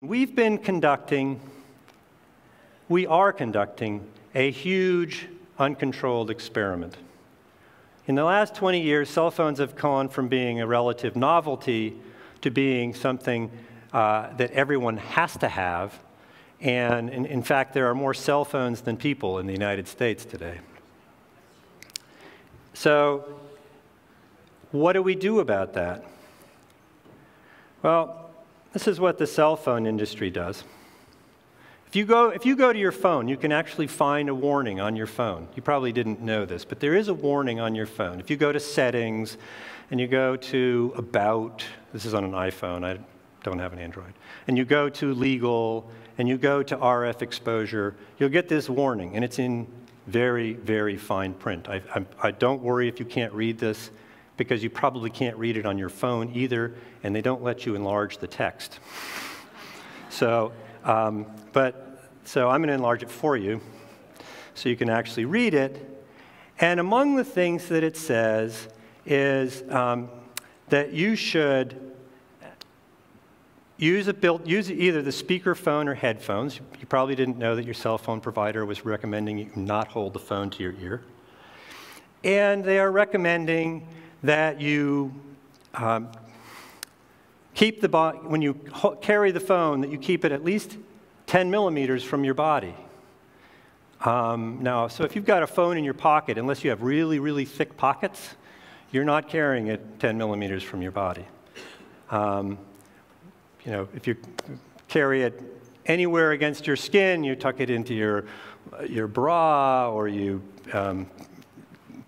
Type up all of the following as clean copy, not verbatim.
We are conducting a huge, uncontrolled experiment. In the last 20 years, cell phones have gone from being a relative novelty to being something that everyone has to have. And in fact, there are more cell phones than people in the United States today. So what do we do about that? Well, this is what the cell phone industry does. If you go to your phone, you can actually find a warning on your phone. You probably didn't know this, but there is a warning on your phone. If you go to Settings and you go to About, this is on an iPhone, I don't have an Android, and you go to Legal and you go to RF exposure, you'll get this warning, and it's in very, very fine print. I don't worry if you can't read this, because you probably can't read it on your phone either, and they don't let you enlarge the text. So I'm going to enlarge it for you so you can actually read it. And among the things that it says is that you should use either the speakerphone or headphones. You probably didn't know that your cell phone provider was recommending you not hold the phone to your ear. And they are recommending that you when you carry the phone, that you keep it at least 10 millimeters from your body. Now, so if you've got a phone in your pocket, unless you have really, really thick pockets, you're not carrying it 10 millimeters from your body. If you carry it anywhere against your skin, you tuck it into your bra, or you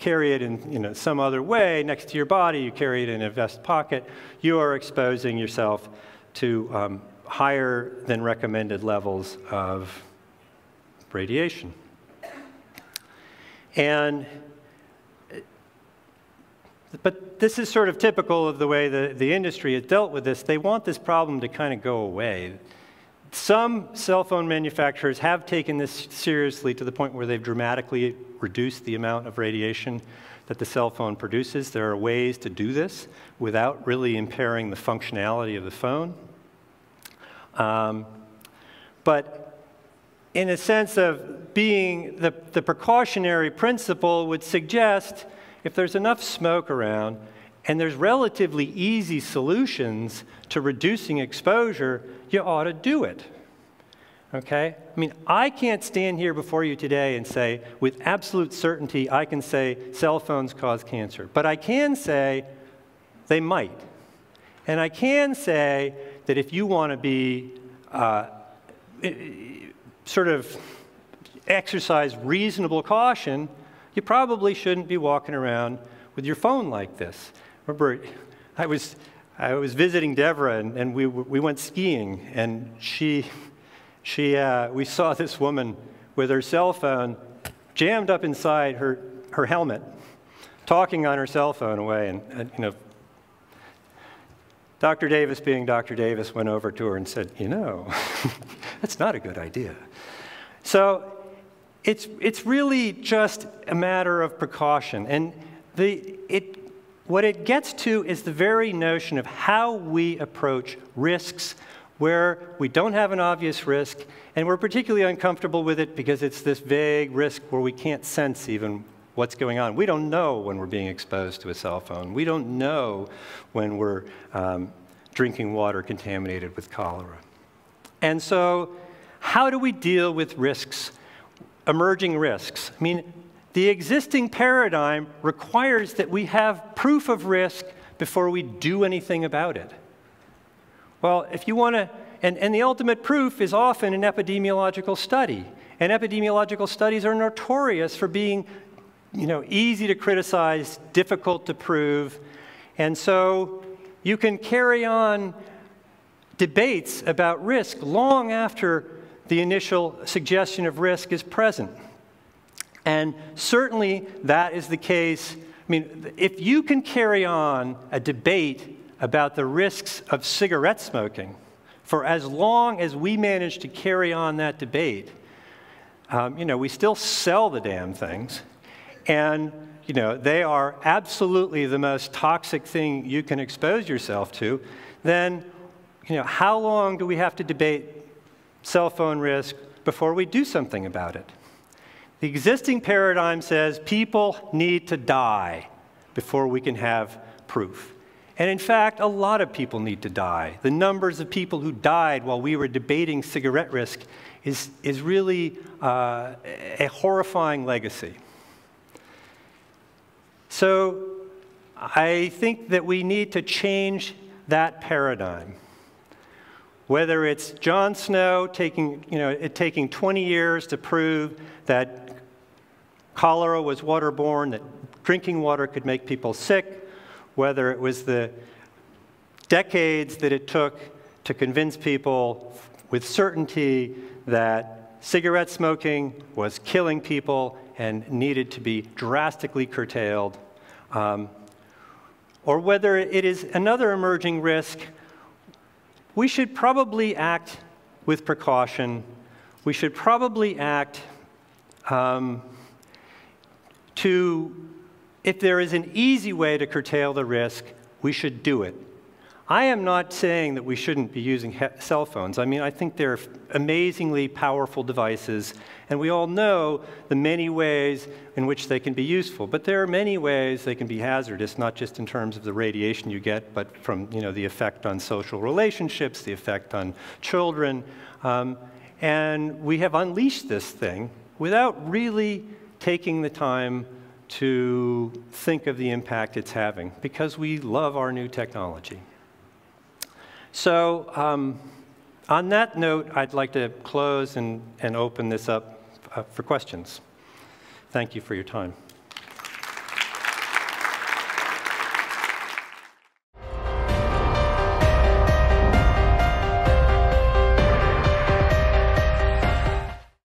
carry it in some other way next to your body, you carry it in a vest pocket, you are exposing yourself to higher than recommended levels of radiation. But this is sort of typical of the way the industry has dealt with this. They want this problem to kind of go away. Some cell phone manufacturers have taken this seriously to the point where they've dramatically reduced the amount of radiation that the cell phone produces. There are ways to do this without really impairing the functionality of the phone. But in a sense of being the precautionary principle would suggest if there's enough smoke around and there's relatively easy solutions to reducing exposure, you ought to do it. Okay? I mean, I can't stand here before you today and say, with absolute certainty, I can say cell phones cause cancer. But I can say they might. And I can say that if you want to be sort of exercise reasonable caution, you probably shouldn't be walking around with your phone like this. Remember, I was visiting Deborah, and we went skiing, and we saw this woman with her cell phone jammed up inside her helmet, talking on her cell phone away, and Dr. Davis, being Dr. Davis, went over to her and said, that's not a good idea. So it's really just a matter of precaution, and what it gets to is the very notion of how we approach risks where we don't have an obvious risk, and we're particularly uncomfortable with it because it's this vague risk where we can't sense even what's going on. We don't know when we're being exposed to a cell phone. We don't know when we're drinking water contaminated with cholera. And so how do we deal with risks, emerging risks? I mean, the existing paradigm requires that we have proof of risk before we do anything about it. Well, if you want to, and the ultimate proof is often an epidemiological study. And epidemiological studies are notorious for being, easy to criticize, difficult to prove. And so you can carry on debates about risk long after the initial suggestion of risk is present. And certainly that is the case. I mean, if you can carry on a debate about the risks of cigarette smoking for as long as we manage to carry on that debate, we still sell the damn things. And, they are absolutely the most toxic thing you can expose yourself to, then how long do we have to debate cell phone risk before we do something about it? The existing paradigm says people need to die before we can have proof. And in fact, a lot of people need to die. The numbers of people who died while we were debating cigarette risk is really a horrifying legacy. So I think that we need to change that paradigm. Whether it's Jon Snow taking 20 years to prove that cholera was waterborne, that drinking water could make people sick, whether it was the decades that it took to convince people with certainty that cigarette smoking was killing people and needed to be drastically curtailed, or whether it is another emerging risk, we should probably act with precaution. We should probably act if there is an easy way to curtail the risk, we should do it. I am not saying that we shouldn't be using cell phones. I mean, I think they're amazingly powerful devices, and we all know the many ways in which they can be useful. But there are many ways they can be hazardous, not just in terms of the radiation you get, but from the effect on social relationships, the effect on children. And we have unleashed this thing without really taking the time to think of the impact it's having, because we love our new technology. So on that note, I'd like to close and open this up for questions. Thank you for your time.